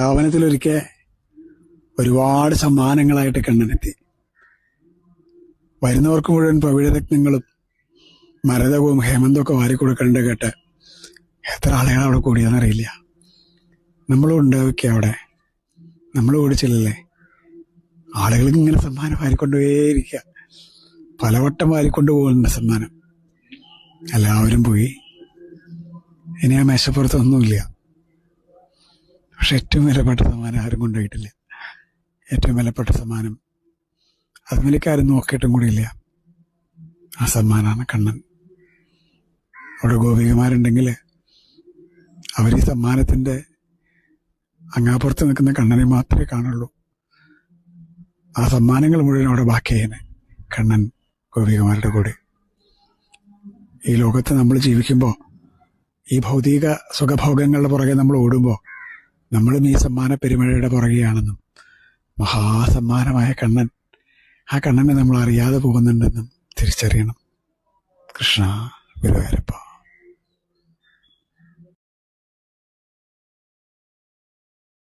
സ്ഥാപനത്തിലൊരിക്കൽ ഒരുപാട് സമ്മാനങ്ങളായിട്ട് കണ്ണനെത്തി. വരുന്നവർക്ക് മുഴുവൻ പവിഴരത്നങ്ങളും മരതകവും ഹേമന്തമൊക്കെ വാരിക്കൊടുക്കേണ്ട കേട്ട് എത്ര ആളുകൾ അവിടെ കൂടിയെന്നറിയില്ല. നമ്മളും ഉണ്ടാവിക്കുക അവിടെ, നമ്മൾ ഓടിച്ചില്ലല്ലേ. ആളുകൾക്ക് ഇങ്ങനെ സമ്മാനം വാരിക്കൊണ്ടുപോയിരിക്കുക, പലവട്ടം വാരിക്കൊണ്ടു പോകുന്നുണ്ട് സമ്മാനം. എല്ലാവരും പോയി. ഇനി ആ മേശപ്പുറത്തൊന്നുമില്ല. പക്ഷെ ഏറ്റവും വിലപ്പെട്ട സമ്മാനം ആരും കൊണ്ടുപോയിട്ടില്ല. ഏറ്റവും വിലപ്പെട്ട സമ്മാനം അതിലേക്കാരും നോക്കിയിട്ടും കൂടിയില്ല. ആ സമ്മാനമാണ് കണ്ണൻ. അവിടെ ഗോപികമാരുണ്ടെങ്കിൽ അവർ ഈ സമ്മാനത്തിൻ്റെ അങ്ങാപ്പുറത്ത് നിൽക്കുന്ന കണ്ണനെ മാത്രമേ കാണുള്ളൂ. ആ സമ്മാനങ്ങൾ മുഴുവൻ അവിടെ ബാക്കിയാണ് കണ്ണൻ ഗോപികമാരുടെ കൂടെ. ഈ ലോകത്ത് നമ്മൾ ജീവിക്കുമ്പോൾ, ഈ ഭൗതിക സുഖഭോഗങ്ങളുടെ പുറകെ നമ്മൾ ഓടുമ്പോൾ, നമ്മളും ഈ സമ്മാന പെരുമഴയുടെ പുറകെയാണെന്നും മഹാസമ്മാനമായ കണ്ണൻ, ആ കണ്ണനെ നമ്മൾ അറിയാതെ പോകുന്നുണ്ടെന്നും തിരിച്ചറിയണം. കൃഷ്ണ ഗുരുവായൂരപ്പ.